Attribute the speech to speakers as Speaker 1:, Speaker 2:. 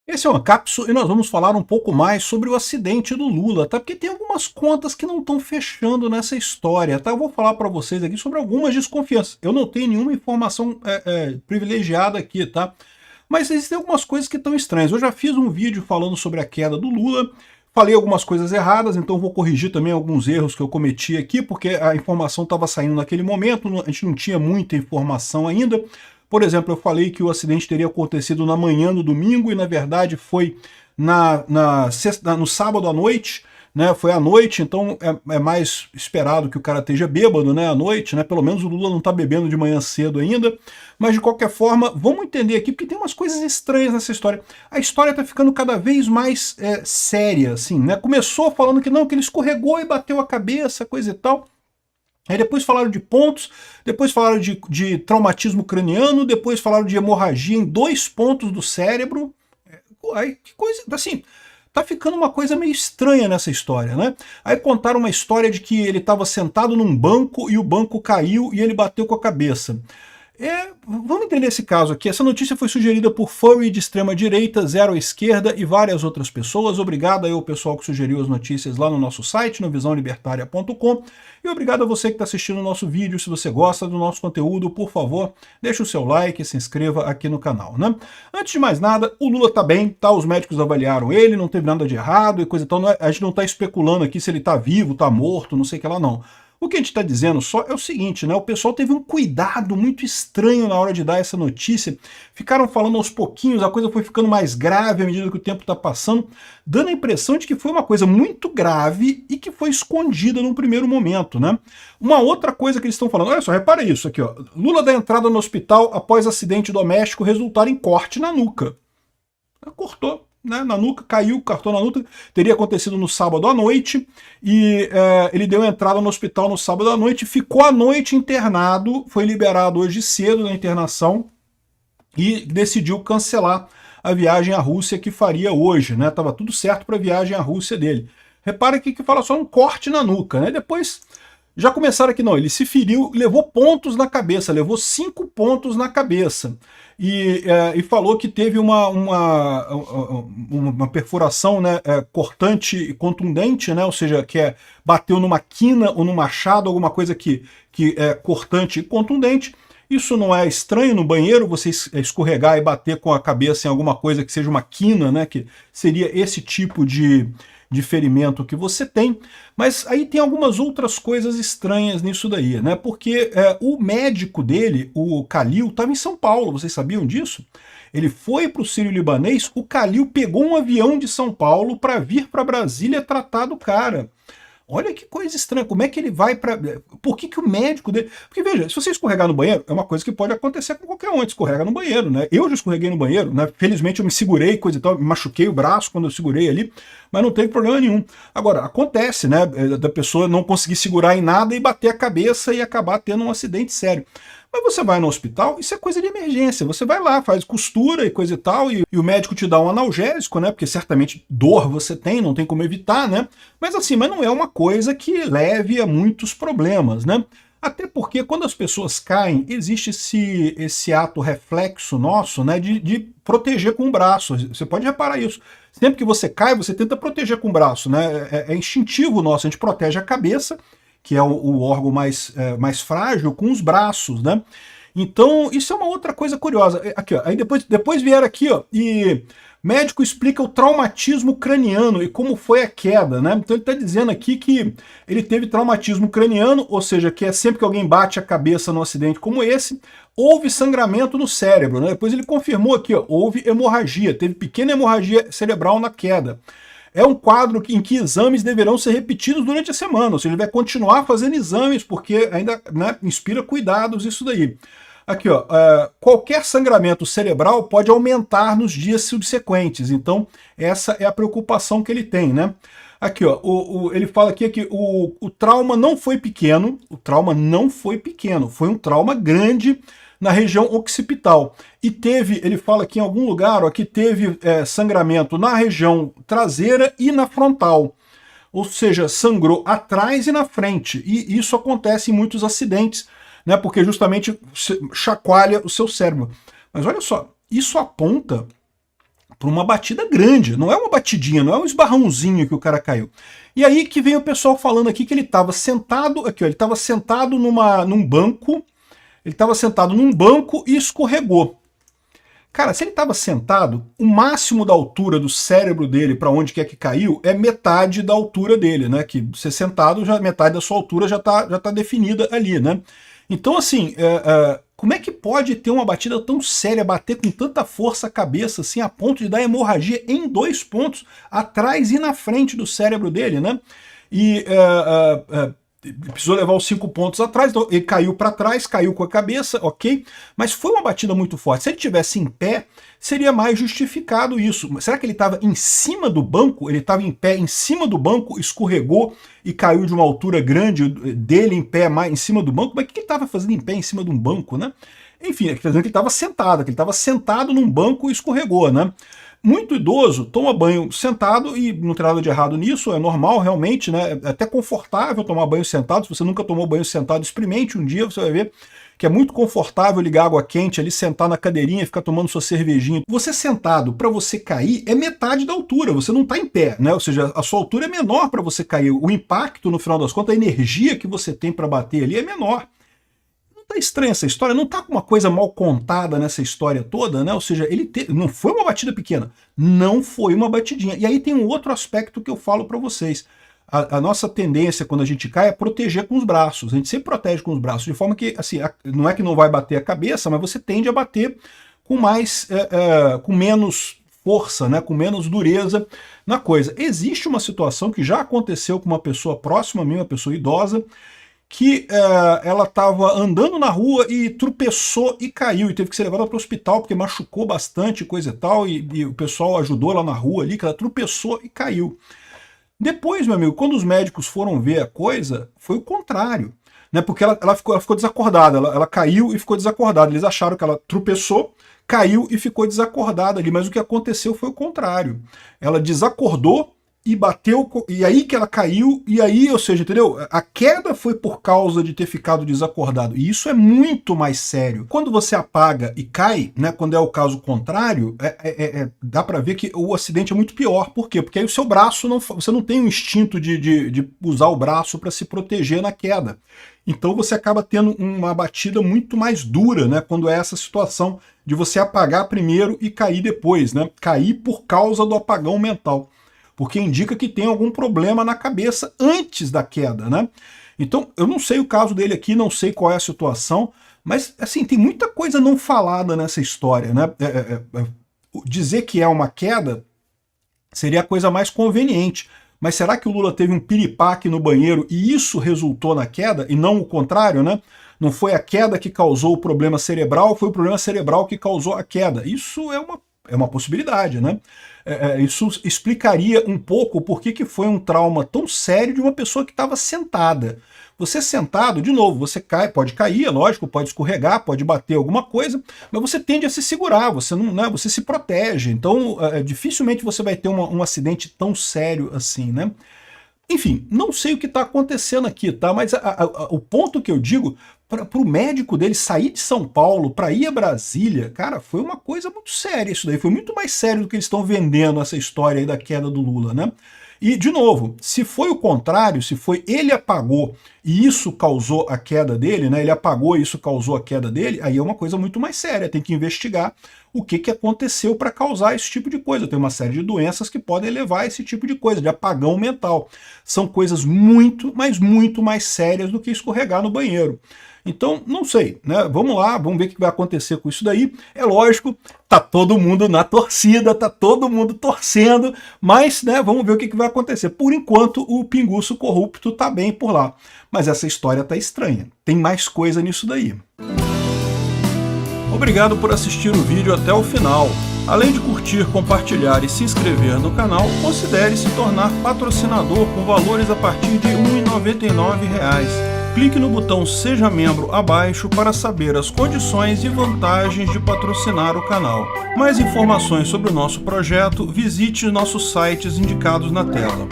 Speaker 1: Esse é uma cápsula e nós vamos falar um pouco mais sobre o acidente do Lula, tá? Porque tem algumas contas que não estão fechando nessa história, tá? Eu vou falar para vocês aqui sobre algumas desconfianças. Eu não tenho nenhuma informação privilegiada aqui, tá? Mas existem algumas coisas que estão estranhas. Eu já fiz um vídeo falando sobre a queda do Lula, falei algumas coisas erradas, então vou corrigir também alguns erros que eu cometi aqui, porque a informação estava saindo naquele momento, a gente não tinha muita informação ainda. Por exemplo, eu falei que o acidente teria acontecido na manhã do domingo e, na verdade, foi no sábado à noite, né? Foi à noite, então é mais esperado que o cara esteja bêbado, né, à noite, né? Pelo menos o Lula não está bebendo de manhã cedo ainda. Mas, de qualquer forma, vamos entender aqui, porque tem umas coisas estranhas nessa história. A história está ficando cada vez mais séria, assim, né? Começou falando que não, que ele escorregou e bateu a cabeça, coisa e tal. Aí depois falaram de pontos, depois falaram de traumatismo craniano, depois falaram de hemorragia em 2 pontos do cérebro. Aí, que coisa, assim, tá ficando uma coisa meio estranha nessa história, né? Aí contaram uma história de que ele estava sentado num banco e o banco caiu e ele bateu com a cabeça. Vamos entender esse caso aqui. Essa notícia foi sugerida por Furry de extrema direita, Zero à esquerda e várias outras pessoas. Obrigado aí ao pessoal que sugeriu as notícias lá no nosso site, no visãolibertaria.com. E obrigado a você que está assistindo o nosso vídeo. Se você gosta do nosso conteúdo, por favor, deixe o seu like e se inscreva aqui no canal, né? Antes de mais nada, o Lula tá bem, tá? Os médicos avaliaram ele, não teve nada de errado e coisa e tal. A gente não tá especulando aqui se ele tá vivo, tá morto, não sei o que lá, não. O que a gente está dizendo só é o seguinte, né? O pessoal teve um cuidado muito estranho na hora de dar essa notícia. Ficaram falando aos pouquinhos, a coisa foi ficando mais grave à medida que o tempo está passando, dando a impressão de que foi uma coisa muito grave e que foi escondida num primeiro momento, né? Uma outra coisa que eles estão falando, olha só, repara isso aqui, ó. Lula dá entrada no hospital após acidente doméstico resultar em corte na nuca. Cortou, né, na nuca, caiu, cortou na nuca, teria acontecido no sábado à noite, e ele deu entrada no hospital no sábado à noite, ficou a noite internado, foi liberado hoje cedo da internação, e decidiu cancelar a viagem à Rússia que faria hoje, né, tava tudo certo para a viagem à Rússia dele. Repara aqui que fala só um corte na nuca, né, depois já começaram aqui, não, ele se feriu, levou pontos na cabeça, levou 5 pontos na cabeça. E falou que teve uma perfuração, né, cortante e contundente, né, ou seja, que bateu numa quina ou no machado, alguma coisa que é cortante e contundente. Isso não é estranho no banheiro, você escorregar e bater com a cabeça em alguma coisa que seja uma quina, né, que seria esse tipo de ferimento que você tem, mas aí tem algumas outras coisas estranhas nisso daí, né? Porque o médico dele, o Khalil, estava em São Paulo, vocês sabiam disso? Ele foi para o Sírio-Libanês, o Khalil pegou um avião de São Paulo para vir para Brasília tratar do cara. Olha que coisa estranha, como é que ele vai para... Por que o médico dele... Porque veja, se você escorregar no banheiro, é uma coisa que pode acontecer com qualquer um, escorrega no banheiro, né? Eu já escorreguei no banheiro, né? Felizmente eu me segurei, coisa e tal, me machuquei o braço quando eu segurei ali, mas não teve problema nenhum. Agora, acontece, né, da pessoa não conseguir segurar em nada e bater a cabeça e acabar tendo um acidente sério. Mas você vai no hospital, isso é coisa de emergência. Você vai lá, faz costura e coisa e tal, e o médico te dá um analgésico, né? Porque certamente dor você tem, não tem como evitar, né? Mas assim, mas não é uma coisa que leve a muitos problemas, né? Até porque quando as pessoas caem, existe esse ato reflexo nosso, né, de proteger com o braço. Você pode reparar isso. Sempre que você cai, você tenta proteger com o braço, né? É instintivo nosso, a gente protege a cabeça, que é o órgão mais frágil, com os braços, né? Então, isso é uma outra coisa curiosa. Aqui, ó, aí depois vieram aqui, ó, e médico explica o traumatismo craniano e como foi a queda, né? Então ele está dizendo aqui que ele teve traumatismo craniano, ou seja, que é sempre que alguém bate a cabeça num acidente como esse, houve sangramento no cérebro, né? Depois ele confirmou aqui, ó, houve hemorragia, teve pequena hemorragia cerebral na queda. É um quadro em que exames deverão ser repetidos durante a semana, ou seja, ele vai continuar fazendo exames, porque ainda, né, inspira cuidados isso daí. Aqui, ó, qualquer sangramento cerebral pode aumentar nos dias subsequentes, então essa é a preocupação que ele tem, né? Aqui, ó, ele fala aqui que o trauma não foi pequeno, foi um trauma grande na região occipital. E teve, ele fala aqui em algum lugar, ó, que teve sangramento na região traseira e na frontal. Ou seja, sangrou atrás e na frente. E isso acontece em muitos acidentes, né, porque justamente chacoalha o seu cérebro. Mas olha só, isso aponta por uma batida grande, não é uma batidinha, não é um esbarrãozinho que o cara caiu. E aí que vem o pessoal falando aqui que ele estava sentado, aqui ó, ele estava sentado num banco, e escorregou. Cara, se ele estava sentado, o máximo da altura do cérebro dele para onde quer que caiu é metade da altura dele, né? Que você sentado, já metade da sua altura já tá definida ali, né? Então, assim, como é que pode ter uma batida tão séria, bater com tanta força a cabeça, assim, a ponto de dar hemorragia em 2 pontos, atrás e na frente do cérebro dele, né? E precisou levar os 5 pontos atrás, então ele caiu para trás, caiu com a cabeça, ok? Mas foi uma batida muito forte. Se ele tivesse em pé, seria mais justificado isso. Será que ele estava em cima do banco? Ele estava em pé em cima do banco, escorregou e caiu de uma altura grande dele em pé mais em cima do banco? Mas o que ele estava fazendo em pé em cima de um banco, né? Enfim, ele estava sentado, que ele estava sentado num banco e escorregou, né? Muito idoso toma banho sentado e não tem nada de errado nisso, é normal realmente, né? É até confortável tomar banho sentado. Se você nunca tomou banho sentado, experimente um dia, você vai ver que é muito confortável ligar água quente ali, sentar na cadeirinha e ficar tomando sua cervejinha. Você sentado, para você cair, é metade da altura, você não está em pé, né? Ou seja, a sua altura é menor para você cair. O impacto, no final das contas, a energia que você tem para bater ali é menor. Tá estranha essa história, não tá com uma coisa mal contada nessa história toda, né? Ou seja, não foi uma batida pequena, não foi uma batidinha. E aí tem um outro aspecto que eu falo para vocês. A nossa tendência quando a gente cai é proteger com os braços. A gente sempre protege com os braços, de forma que, assim, não é que não vai bater a cabeça, mas você tende a bater com com menos força, né? Com menos dureza na coisa. Existe uma situação que já aconteceu com uma pessoa próxima a mim, uma pessoa idosa, que ela estava andando na rua e tropeçou e caiu, e teve que ser levada para o hospital porque machucou bastante, coisa e tal, e o pessoal ajudou ela na rua ali, que ela tropeçou e caiu. Depois, meu amigo, quando os médicos foram ver a coisa, foi o contrário, né? Porque ela ficou desacordada, ela caiu e ficou desacordada. Eles acharam que ela tropeçou, caiu e ficou desacordada ali, mas o que aconteceu foi o contrário. Ela desacordou e bateu, e aí que ela caiu, e aí, ou seja, entendeu? A queda foi por causa de ter ficado desacordado, e isso é muito mais sério. Quando você apaga e cai, né, quando é o caso contrário, dá pra ver que o acidente é muito pior. Por quê? Porque aí o seu braço, você não tem o instinto de usar o braço para se proteger na queda. Então você acaba tendo uma batida muito mais dura, né, quando é essa situação de você apagar primeiro e cair depois, né? Cair por causa do apagão mental, porque indica que tem algum problema na cabeça antes da queda, né? Então, eu não sei o caso dele aqui, não sei qual é a situação, mas, assim, tem muita coisa não falada nessa história, né? Dizer que é uma queda seria a coisa mais conveniente, mas será que o Lula teve um piripaque no banheiro e isso resultou na queda, e não o contrário, né? Não foi a queda que causou o problema cerebral, foi o problema cerebral que causou a queda. Isso é uma possibilidade, né? Isso explicaria um pouco por que foi um trauma tão sério de uma pessoa que estava sentada. Você sentado, de novo, você cai, pode cair, é lógico, pode escorregar, pode bater alguma coisa, mas você tende a se segurar, você não, né, você se protege. Então, dificilmente você vai ter um acidente tão sério assim, né? Enfim, não sei o que está acontecendo aqui, tá? Mas o ponto que eu digo, para o médico dele sair de São Paulo para ir a Brasília, cara, foi uma coisa muito séria isso daí. Foi muito mais sério do que eles estão vendendo essa história aí da queda do Lula, né? E, de novo, se foi o contrário, se foi ele apagou e isso causou a queda dele, né? Ele apagou e isso causou a queda dele, aí é uma coisa muito mais séria. Tem que investigar o que aconteceu para causar esse tipo de coisa. Tem uma série de doenças que podem levar a esse tipo de coisa, de apagão mental. São coisas muito, mas muito mais sérias do que escorregar no banheiro. Então, não sei, né? Vamos lá, vamos ver o que vai acontecer com isso daí. É lógico, tá todo mundo na torcida, tá todo mundo torcendo, mas, né, vamos ver o que vai acontecer. Por enquanto, o pinguço corrupto tá bem por lá. Mas essa história tá estranha. Tem mais coisa nisso daí. Obrigado por assistir o vídeo até o final. Além de curtir, compartilhar e se inscrever no canal, considere se tornar patrocinador com valores a partir de R$ 1,99. Clique no botão Seja Membro abaixo para saber as condições e vantagens de patrocinar o canal. Mais informações sobre o nosso projeto, visite nossos sites indicados na tela.